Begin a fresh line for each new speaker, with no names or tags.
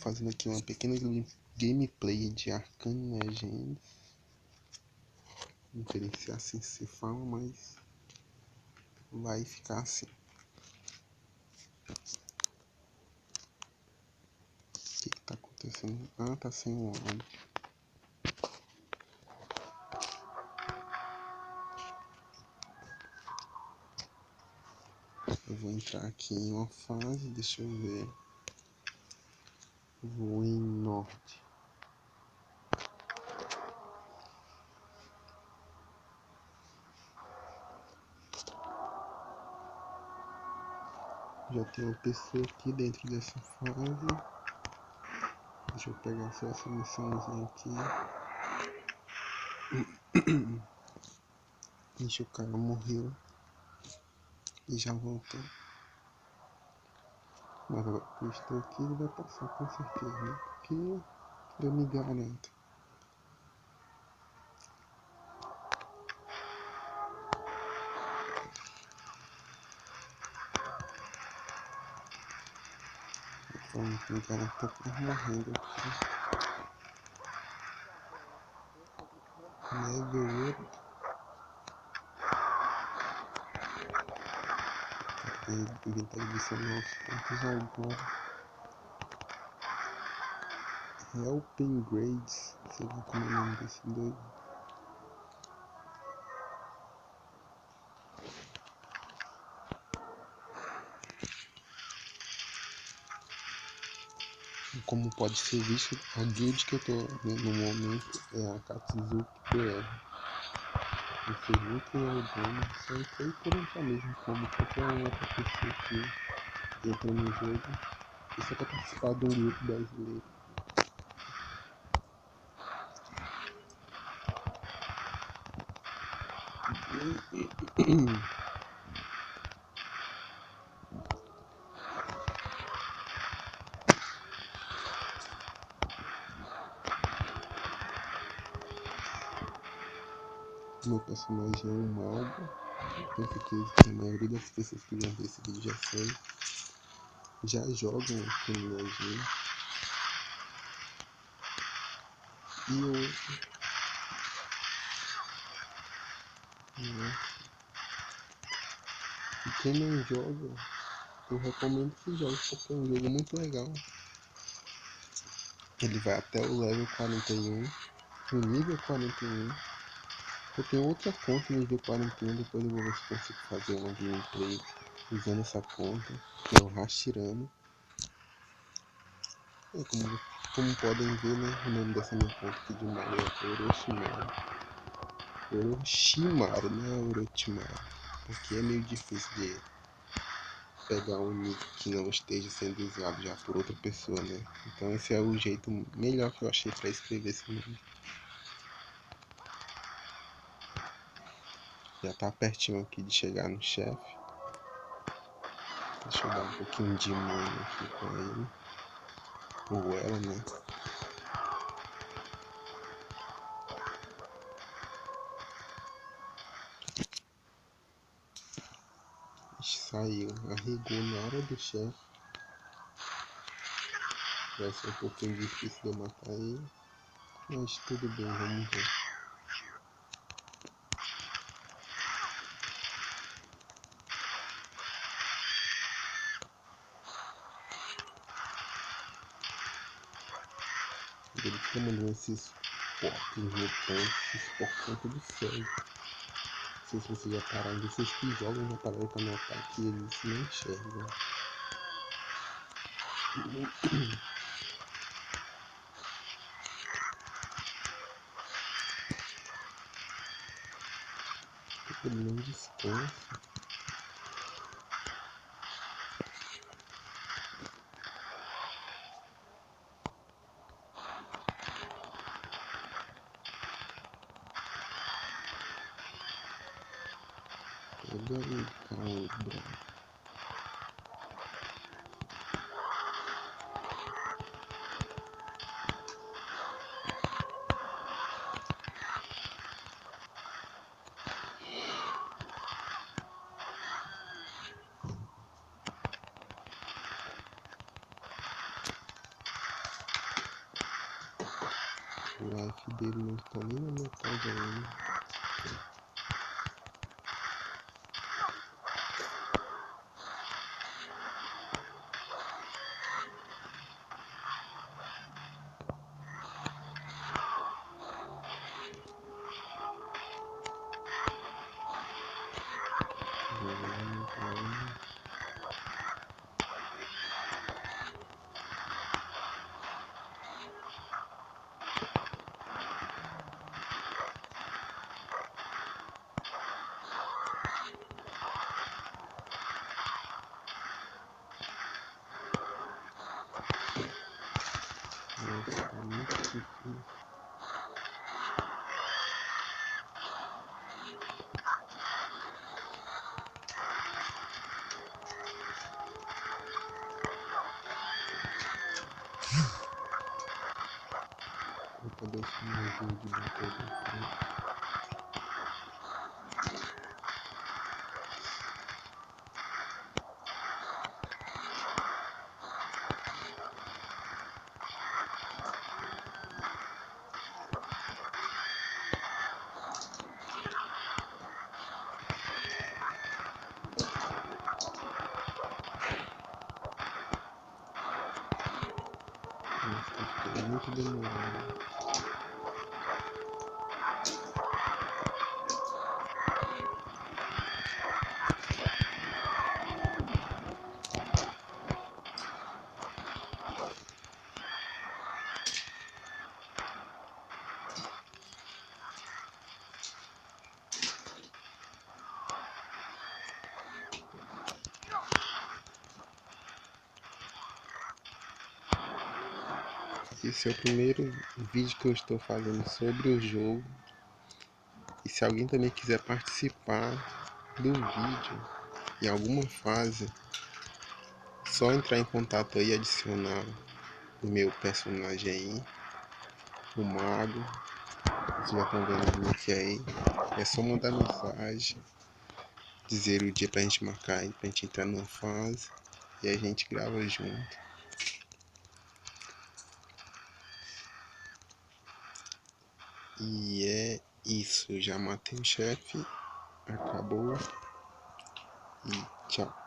fazendo aqui uma pequena gameplay de Arcane Legends. Não sei se assim se fala, mas vai ficar assim. O que tá acontecendo? Ah, tá sem o áudio. Eu vou entrar aqui em uma fase, deixa eu ver. Vou em norte. Já tem uma pessoa aqui dentro dessa fase. Deixa eu pegar só essa missãozinha aqui. Ixi, o cara morreu. E já voltou. Mas agora que eu estou aqui, ele vai passar com certeza, né? Porque eu me garanto. Vamos me garantir por morrendo aqui. Level up. Inventário de são 9 pontos agora. Helping Grades. Sei lá como é o nome desse doido. Como pode ser visto, a guild que eu tô vendo no momento é a Katsuzuki BR. Não sei nem quem é o dono, só entrei por entrar mesmo, como qualquer outra pessoa que entra no jogo. Isso é pra participar de um grupo brasileiro. Meu personagem é um Malbo. Tenho certeza que a maioria das pessoas que vão ver esse vídeo já sabem. Já jogam Arcane Legends. E hoje, e quem não joga, eu recomendo que jogue, porque é um jogo muito legal. Ele vai até o level 41, no nível 41. Eu tenho outra conta no nível 41, depois eu vou ver se consigo fazer uma gameplay usando essa conta, que é o Hashirama. É, como podem ver, né, o nome dessa minha conta aqui de Mario é Orochimaru. Orochimaru, não é Orochimaru, porque é meio difícil de pegar um nick que não esteja sendo usado já por outra pessoa, né? Então esse é o jeito melhor que eu achei para escrever esse nome. Já tá pertinho aqui de chegar no chefe. Deixa eu dar um pouquinho de mano aqui com ele. Ou ela, né? Saiu, arregou na hora do chefe. Vai ser um pouquinho difícil de eu matar ele. Mas tudo bem, vamos ver. Ele fica mandando esses porcos mutantes, esses porcos são tudo cego. Não sei se vocês já pararam, vocês que jogam já pararam pra notar que eles não enxergam. Ele não descansa. Pega aí, cabra. o F dele não está nem na metade ainda. Nossa, é muito difícil. Eu tô deixando o vídeo bater aqui. Nossa, tá ficando muito demorado. Esse é o primeiro vídeo que eu estou fazendo sobre o jogo. E se alguém também quiser participar do vídeo em alguma fase, só entrar em contato aí e adicionar o meu personagem aí, o mago. Vocês já estão vendo o nick aí. É só mandar mensagem, dizer o dia pra gente marcar aí, pra gente entrar numa fase e a gente grava junto. E é isso, já matei o chefe, acabou e tchau.